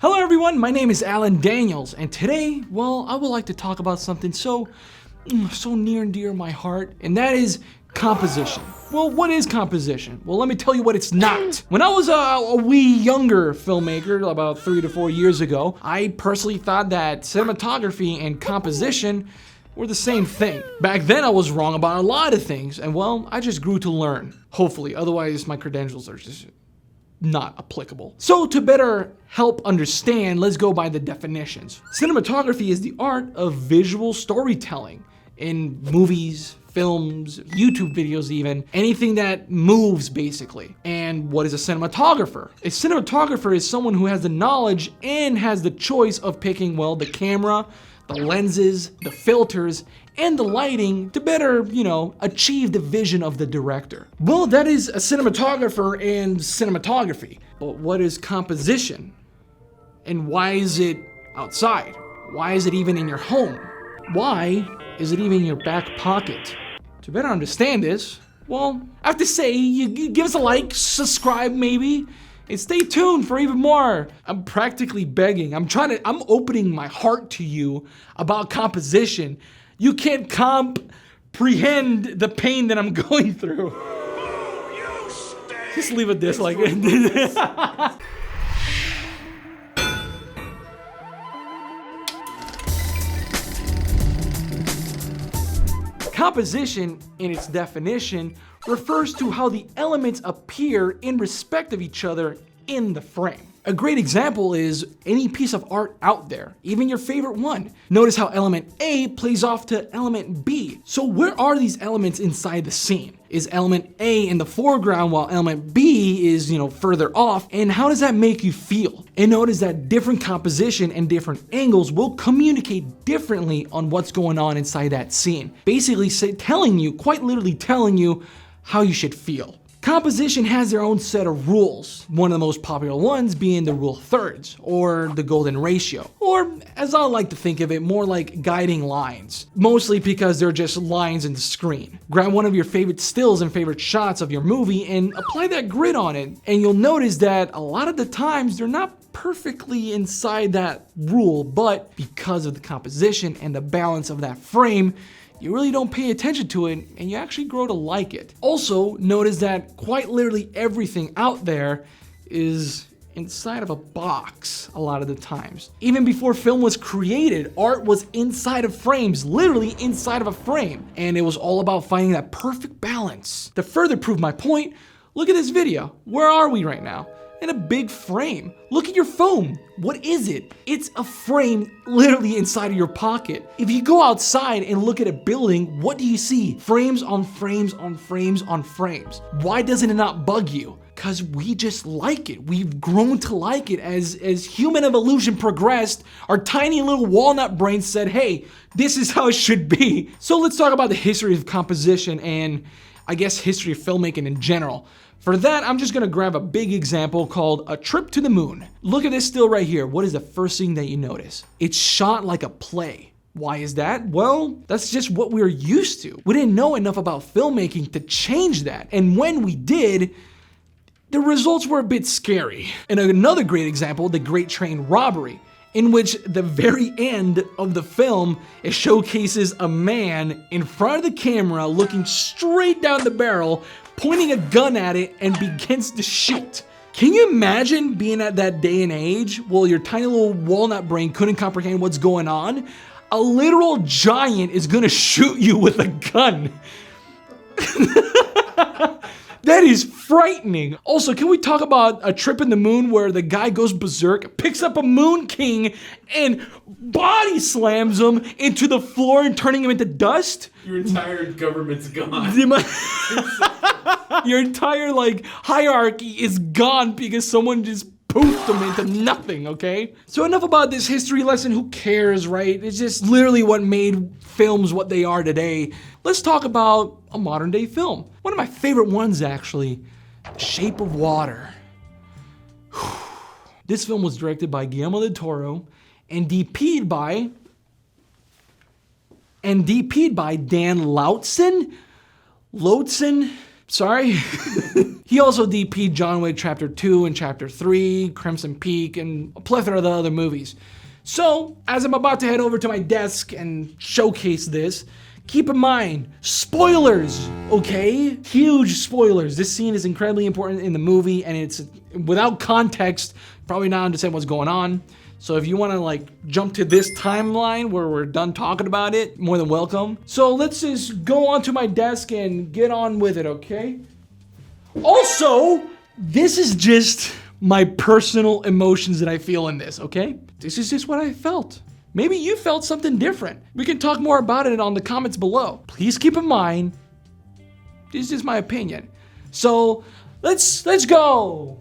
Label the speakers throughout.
Speaker 1: Hello everyone, my name is Alan Daniels, and today, well, I would like to talk about something so near and dear to my heart, and that is composition. Well, what is composition? Well, let me tell you what it's not. When I was a wee younger filmmaker, about 3 to 4 years ago, I personally thought that cinematography and composition were the same thing. Back then I was wrong about a lot of things, and well, I just grew to learn. Hopefully, otherwise my credentials are just not applicable. So to better help understand, let's go by the definitions. Cinematography is the art of visual storytelling in movies, films, YouTube videos even, anything that moves basically. And what is a cinematographer? A cinematographer is someone who has the knowledge and has the choice of picking, well, the camera, the lenses, the filters, and the lighting to better, achieve the vision of the director. Well, that is a cinematographer and cinematography. But what is composition? And why is it outside? Why is it even in your home? Why is it even in your back pocket? To better understand this, well, I have to say, you give us a like, subscribe maybe, and stay tuned for even more. I'm practically begging. I'm opening my heart to you about composition. You can't comprehend the pain that I'm going through. Just leave it this like Composition, in its definition, refers to how the elements appear in respect of each other in the frame. A great example is any piece of art out there, even your favorite one. Notice how element A plays off to element B. So where are these elements inside the scene? Is element A in the foreground while element B is, further off? And how does that make you feel? And notice that different composition and different angles will communicate differently on what's going on inside that scene. Basically quite literally telling you how you should feel. Composition has their own set of rules, one of the most popular ones being the rule of thirds, or the golden ratio, or as I like to think of it, more like guiding lines, mostly because they're just lines in the screen. Grab one of your favorite stills and favorite shots of your movie and apply that grid on it, and you'll notice that a lot of the times they're not perfectly inside that rule, but because of the composition and the balance of that frame, you really don't pay attention to it and you actually grow to like it. Also, notice that quite literally everything out there is inside of a box a lot of the times. Even before film was created, art was inside of frames, literally inside of a frame. And it was all about finding that perfect balance. To further prove my point, look at this video. Where are we right now? In a big frame. Look at your phone. What is it? It's a frame literally inside of your pocket. If you go outside and look at a building, what do you see? Frames on frames on frames on frames. Why doesn't it not bug you? Because we just like it. We've grown to like it as human evolution progressed. Our tiny little walnut brain said, hey, this is how it should be. So let's talk about the history of composition and I guess history of filmmaking in general. For that, I'm just gonna grab a big example called A Trip to the Moon. Look at this still right here. What is the first thing that you notice? It's shot like a play. Why is that? Well, that's just what we're used to. We didn't know enough about filmmaking to change that. And when we did, the results were a bit scary. And another great example, The Great Train Robbery, in which the very end of the film, it showcases a man in front of the camera looking straight down the barrel, pointing a gun at it and begins to shoot. Can you imagine being at that day and age? Well, your tiny little walnut brain couldn't comprehend what's going on. A literal giant is gonna shoot you with a gun. That is frightening. Also, can we talk about A Trip in the Moon where the guy goes berserk, picks up a Moon King, and body slams him into the floor and turning him into dust?
Speaker 2: Your entire government's gone.
Speaker 1: Your entire hierarchy is gone because someone just poofed them into nothing, okay? So enough about this history lesson, who cares, right? It's just literally what made films what they are today. Let's talk about a modern day film. One of my favorite ones actually, Shape of Water. This film was directed by Guillermo del Toro and DP'd by Dan Loutson? Sorry? He also DP'd John Wick Chapter 2 and Chapter 3, Crimson Peak, and a plethora of the other movies. So, as I'm about to head over to my desk and showcase this, keep in mind, spoilers, okay? Huge spoilers. This scene is incredibly important in the movie, and it's, without context, probably not understand what's going on. So if you want to like jump to this timeline where we're done talking about it, more than welcome. So let's just go onto my desk and get on with it, okay? Also, this is just my personal emotions that I feel in this, okay? This is just what I felt. Maybe you felt something different. We can talk more about it on the comments below. Please keep in mind, this is my opinion. So let's go.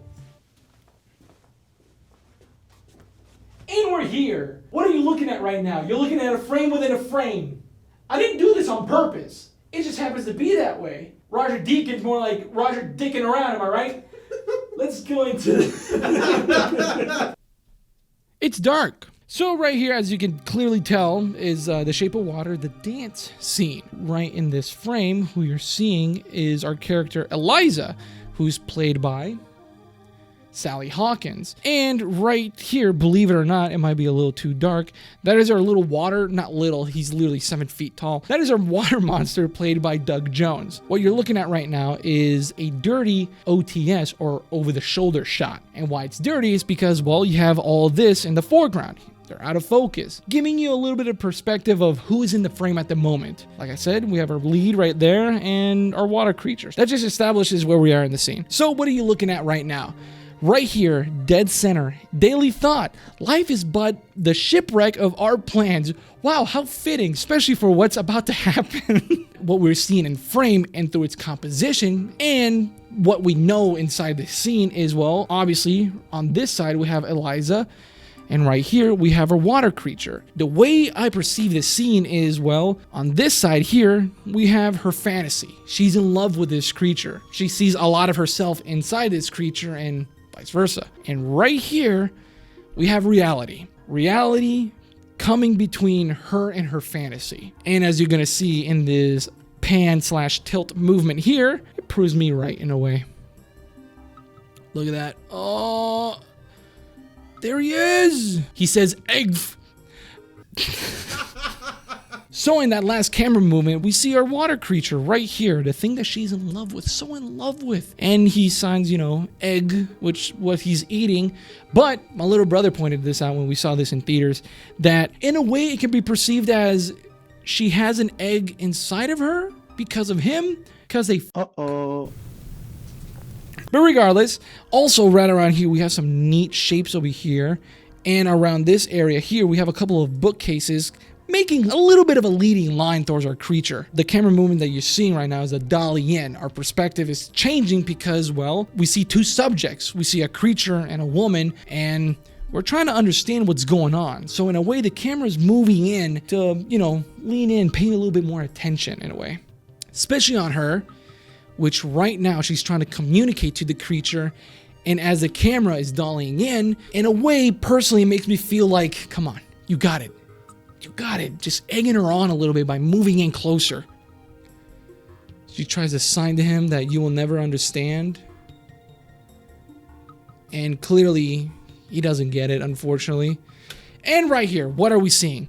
Speaker 1: And we're here. What are you looking at right now? You're looking at a frame within a frame. I didn't do this on purpose. It just happens to be that way. Roger Deacon's more like Roger dicking around, am I right? Let's go into It's dark. So right here, as you can clearly tell, is The Shape of Water, the dance scene. Right in this frame, who you're seeing is our character Eliza, who's played by Sally Hawkins. And right here, believe it or not, it might be a little too dark, that is our little water, not little, he's literally 7 feet tall. That is our water monster played by Doug Jones. What you're looking at right now is a dirty OTS, or over the shoulder shot. And why it's dirty is because, well, you have all this in the foreground. They're out of focus, giving you a little bit of perspective of who is in the frame at the moment. Like I said, we have our lead right there and our water creatures. That just establishes where we are in the scene. So what are you looking at right now? Right here, dead center, daily thought. Life is but the shipwreck of our plans. Wow, how fitting, especially for what's about to happen. What we're seeing in frame and through its composition, and what we know inside the scene is, well, obviously, on this side we have Eliza, and right here we have a water creature. The way I perceive this scene is, well, on this side here, we have her fantasy. She's in love with this creature. She sees a lot of herself inside this creature, and vice versa. And right here, we have reality. Reality coming between her and her fantasy. And as you're gonna see in this pan/tilt movement here, it proves me right in a way. Look at that. Oh, there he is. He says egg. So in that last camera movement, we see our water creature right here, the thing that she's in love with, so in love with. And he signs, you know, egg, which what he's eating. But my little brother pointed this out when we saw this in theaters, that in a way it can be perceived as she has an egg inside of her because of him, because they But regardless, also right around here, we have some neat shapes over here. And around this area here, we have a couple of bookcases making a little bit of a leading line towards our creature. The camera movement that you're seeing right now is a dolly in. Our perspective is changing because, well, we see two subjects. We see a creature and a woman, and we're trying to understand what's going on. So in a way, the camera's moving in to, you know, lean in, paying a little bit more attention in a way. Especially on her, which right now she's trying to communicate to the creature. And as the camera is dollying in a way, personally, it makes me feel like, come on, you got it. You got it. Just egging her on a little bit by moving in closer. She tries to sign to him that you will never understand. And clearly, he doesn't get it, unfortunately. And right here, what are we seeing?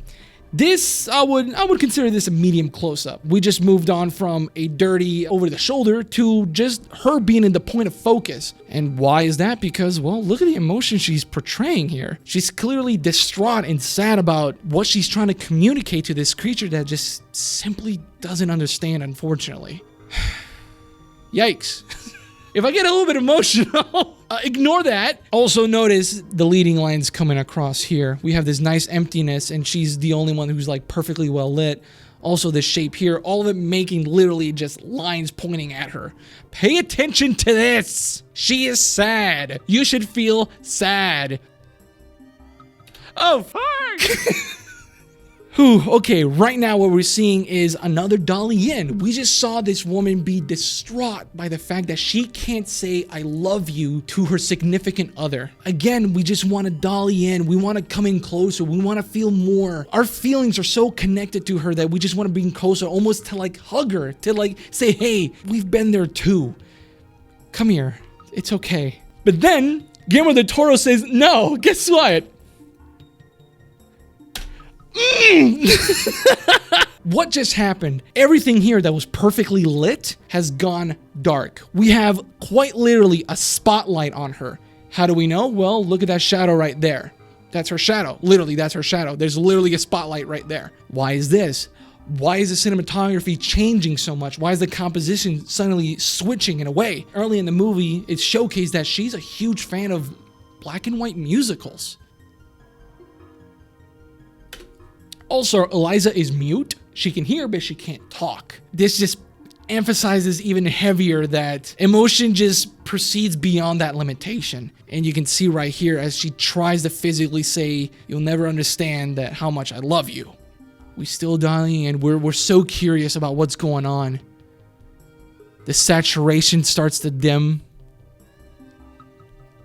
Speaker 1: This, I would consider this a medium close-up. We just moved on from a dirty over the shoulder to just her being in the point of focus. And why is that? Because, well, look at the emotion she's portraying here. She's clearly distraught and sad about what she's trying to communicate to this creature that just simply doesn't understand, unfortunately. Yikes. If I get a little bit emotional, ignore that. Also notice the leading lines coming across here. We have this nice emptiness, and she's the only one who's like perfectly well lit. Also this shape here, all of it making literally just lines pointing at her. Pay attention to this. She is sad. You should feel sad. Oh, fuck. Whew, okay, right now what we're seeing is another dolly in. We just saw this woman be distraught by the fact that she can't say I love you to her significant other. Again, we just want to dolly in. We want to come in closer. We want to feel more. Our feelings are so connected to her that we just want to be closer, almost to like hug her, to like say, hey, we've been there too. Come here. It's okay. But then Guillermo del Toro says, no, guess what? What just happened? Everything here that was perfectly lit has gone dark. We have quite literally a spotlight on her. How do we know? Well, look at that shadow right there. That's her shadow. Literally, that's her shadow. There's literally a spotlight right there. Why is this? Why is the cinematography changing so much? Why is the composition suddenly switching in a way? Early in the movie, it showcased that she's a huge fan of black and white musicals. Also, Eliza is mute. She can hear, but she can't talk. This just emphasizes even heavier that emotion just proceeds beyond that limitation. And you can see right here as she tries to physically say, you'll never understand that how much I love you. We still dying and we're so curious about what's going on. The saturation starts to dim.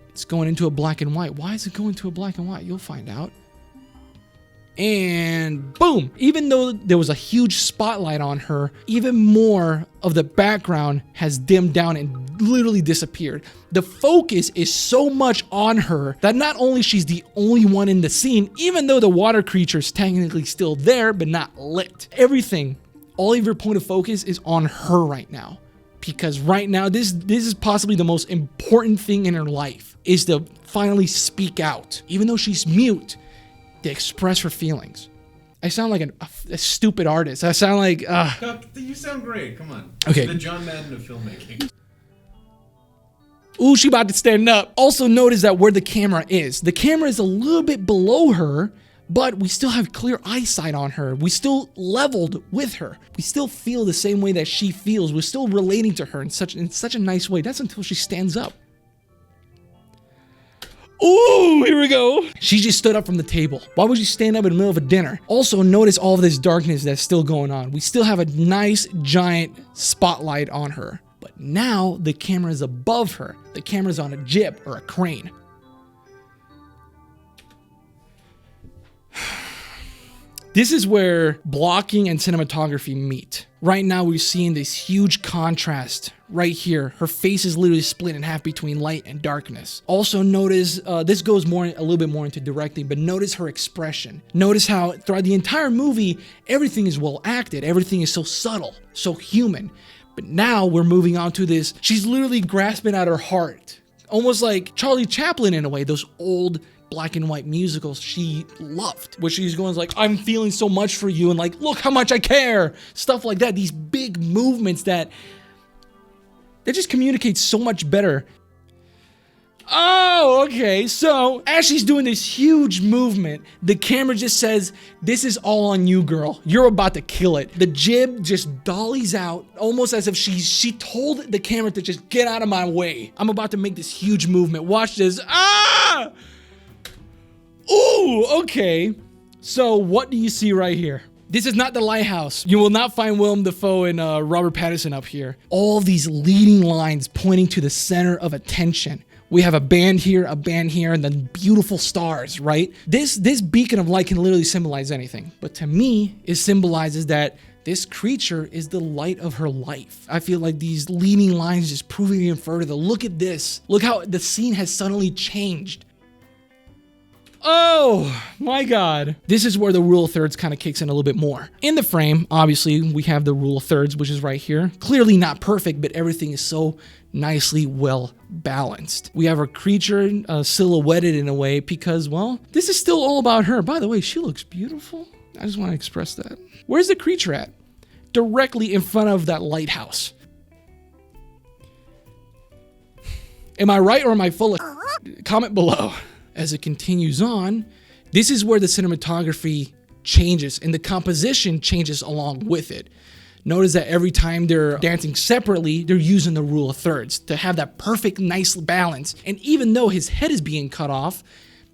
Speaker 1: It's going into a black and white. Why is it going to a black and white? You'll find out. And boom, even though there was a huge spotlight on her, even more of the background has dimmed down and literally disappeared. The focus is so much on her that not only she's the only one in the scene, even though the water creature is technically still there, but not lit. Everything, all of your point of focus is on her right now. Because right now, this is possibly the most important thing in her life, is to finally speak out. Even though she's mute, to express her feelings. I sound like a stupid artist. I sound like...
Speaker 2: No, you sound great. Come on.
Speaker 1: Okay.
Speaker 2: The John Madden of filmmaking.
Speaker 1: Ooh, she about to stand up. Also notice that where the camera is a little bit below her, but we still have clear eyesight on her. We still leveled with her. We still feel the same way that she feels. We're still relating to her in such a nice way. That's until she stands up. Ooh, here we go. She just stood up from the table. Why would you stand up in the middle of a dinner? Also, notice all of this darkness that's still going on. We still have a nice, giant spotlight on her. But now, the camera is above her. The camera's on a jib or a crane. This is where blocking and cinematography meet. Right now, we're seeing this huge contrast right here. Her face is literally split in half between light and darkness. Also notice, this goes a little bit more into directing, but notice her expression. Notice how throughout the entire movie, everything is well acted. Everything is so subtle, so human. But now we're moving on to this. She's literally grasping at her heart. Almost like Charlie Chaplin in a way, those old black and white musicals she loved, where she's going like, I'm feeling so much for you, and like, look how much I care, stuff like that. These big movements that just communicate so much better. Oh, okay, so as she's doing this huge movement, the camera just says, this is all on you, girl. You're about to kill it. The jib just dollies out, almost as if she told the camera to just get out of my way. I'm about to make this huge movement. Watch this. Ah! Ooh, okay. So what do you see right here? This is not The Lighthouse. You will not find Willem Dafoe and Robert Pattinson up here. All these leading lines pointing to the center of attention. We have a band here, and then beautiful stars, right? This beacon of light can literally symbolize anything. But to me, it symbolizes that this creature is the light of her life. I feel like these leading lines just proving even further. Look at this. Look how the scene has suddenly changed. Oh my God. This is where the rule of thirds kind of kicks in a little bit more. In the frame, obviously, we have the rule of thirds, which is right here. Clearly not perfect, but everything is so nicely well balanced. We have our creature silhouetted in a way because, well, this is still all about her. By the way, she looks beautiful. I just want to express that. Where's the creature at? Directly in front of that lighthouse. Am I right or am I full of comment below? As it continues on, this is where the cinematography changes and the composition changes along with it. Notice that every time they're dancing separately, they're using the rule of thirds to have that perfect, nice balance. And even though his head is being cut off,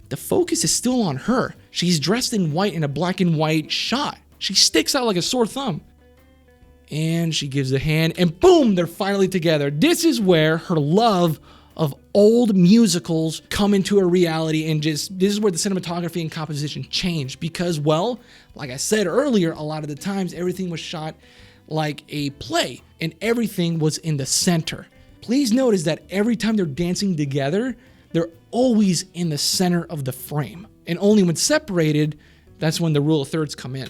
Speaker 1: the focus is still on her. She's dressed in white in a black and white shot. She sticks out like a sore thumb. And she gives a hand, and boom, they're finally together. This is where her love of old musicals come into a reality, and this is where the cinematography and composition changed, because, well, like I said earlier, a lot of the times everything was shot like a play and everything was in the center. Please notice that every time they're dancing together, they're always in the center of the frame, and only when separated, that's when the rule of thirds come in.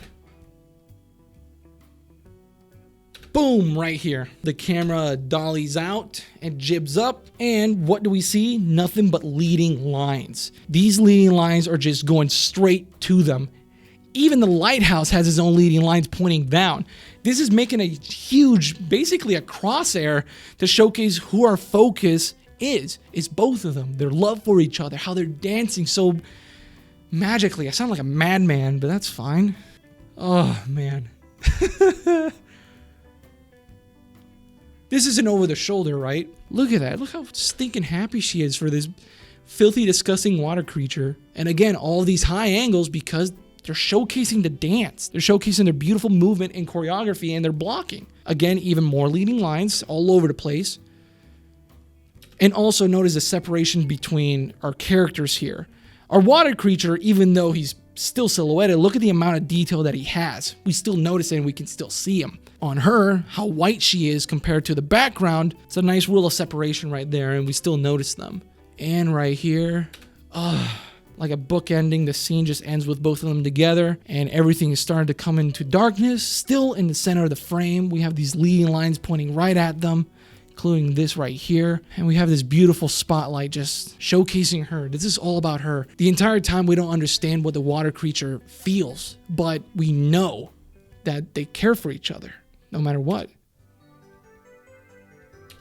Speaker 1: Boom, right here. The camera dollies out and jibs up, and what do we see? Nothing but leading lines. These leading lines are just going straight to them. Even the lighthouse has its own leading lines pointing down. This is making a huge, basically a crosshair to showcase who our focus is. It's both of them, their love for each other, how they're dancing so magically. I sound like a madman, but that's fine. Oh, man. This isn't over the shoulder, right? Look at that. Look how stinking happy she is for this filthy, disgusting water creature. And again, all these high angles because they're showcasing the dance. They're showcasing their beautiful movement and choreography, and they're blocking. Again, even more leading lines all over the place. And also notice the separation between our characters here. Our water creature, even though he's still silhouetted, look at the amount of detail that he has. We still notice it and we can still see him. On her, how white she is compared to the background, it's a nice rule of separation right there, and we still notice them. And right here, like a book ending, the scene just ends with both of them together, and everything is starting to come into darkness. Still in the center of the frame, we have these leading lines pointing right at them, including this right here. And we have this beautiful spotlight just showcasing her. This is all about her. The entire time we don't understand what the water creature feels, but we know that they care for each other no matter what.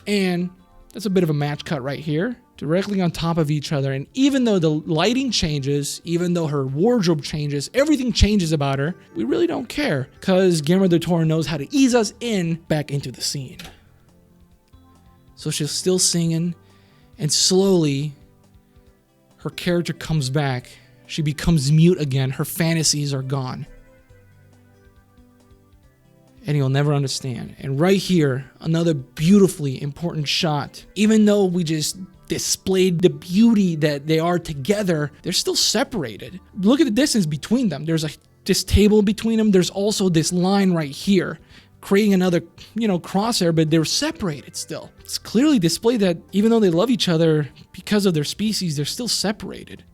Speaker 1: And that's a bit of a match cut right here, directly on top of each other. And even though the lighting changes, even though her wardrobe changes, everything changes about her, we really don't care, because Guillermo del Toro knows how to ease us in back into the scene. So she's still singing, and slowly her character comes back. She becomes mute again. Her fantasies are gone. And you'll never understand. And right here, another beautifully important shot. Even though we just displayed the beauty that they are together, they're still separated. Look at the distance between them. There's this table between them. There's also this line right here, creating another, crosshair, but they're separated still. It's clearly displayed that even though they love each other because of their species, they're still separated.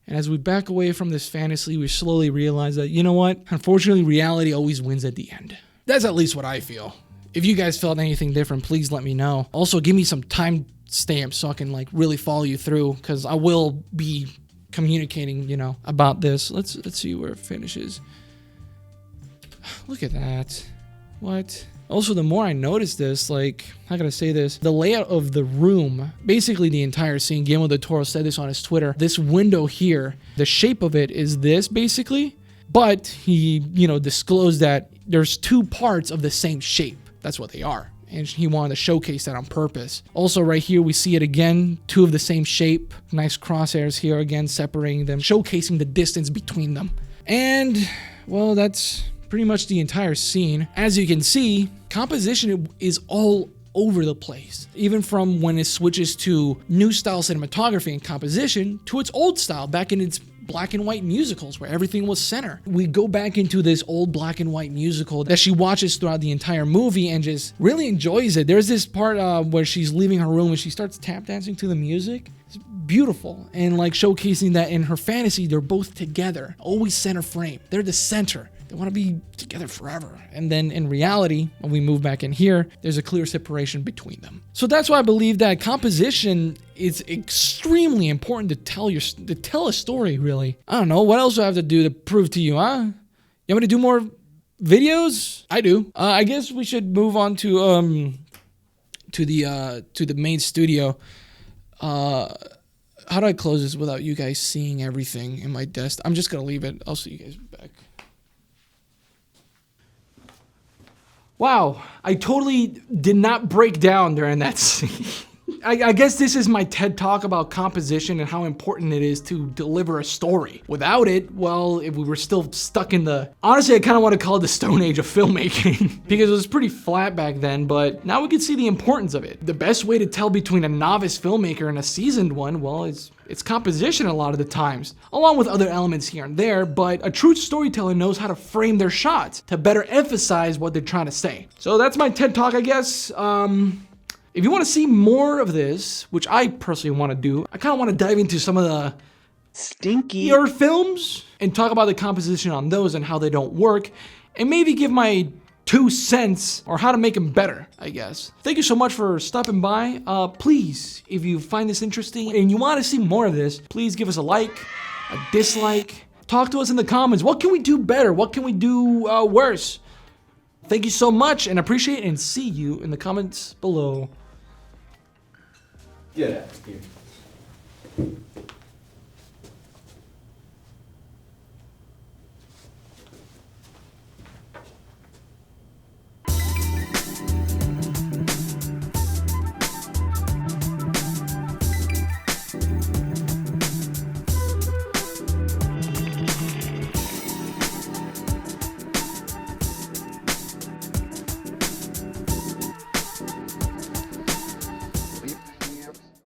Speaker 1: And as we back away from this fantasy, we slowly realize that, you know what? Unfortunately, reality always wins at the end. That's at least what I feel. If you guys felt anything different, please let me know. Also, give me some time stamps so I can really follow you through, because I will be communicating, about this. Let's see where it finishes. Look at that. What? Also, the more I notice this, how can I say this? The layout of the room, basically the entire scene, Guillermo del Toro said this on his Twitter, this window here, the shape of it is this basically, but he, disclosed that there's two parts of the same shape. That's what they are. And he wanted to showcase that on purpose. Also right here, we see it again, two of the same shape, nice crosshairs here again, separating them, showcasing the distance between them. And, well, that's pretty much the entire scene. As you can see, composition is all over the place. Even from when it switches to new style cinematography and composition to its old style back in its black and white musicals where everything was center. We go back into this old black and white musical that she watches throughout the entire movie and just really enjoys it. There's this part where she's leaving her room and she starts tap dancing to the music. It's beautiful, and showcasing that in her fantasy, they're both together, always center frame. They're the center. They want to be together forever. And then in reality, when we move back in here, there's a clear separation between them. So that's why I believe that composition is extremely important to tell a story, really. I don't know. What else do I have to do to prove to you, huh? You want me to do more videos? I do. I guess we should move on to the main studio. How do I close this without you guys seeing everything in my desk? I'm just going to leave it. I'll see you guys back. Wow, I totally did not break down during that scene. I guess this is my TED Talk about composition and how important it is to deliver a story. Without it, well, if we were still stuck in the... Honestly, I kind of want to call it the Stone Age of filmmaking because it was pretty flat back then, but now we can see the importance of it. The best way to tell between a novice filmmaker and a seasoned one, well, it's composition a lot of the times, along with other elements here and there, but a true storyteller knows how to frame their shots to better emphasize what they're trying to say. So that's my TED Talk, I guess. If you want to see more of this, which I personally want to do, I kind of want to dive into some of the stinkier films and talk about the composition on those and how they don't work, and maybe give my 2 cents or how to make them better, I guess. Thank you so much for stopping by. Please, if you find this interesting and you want to see more of this, please give us a like, a dislike. Talk to us in the comments. What can we do better? What can we do worse? Thank you so much and appreciate it, and see you in the comments below.
Speaker 3: Get out of here.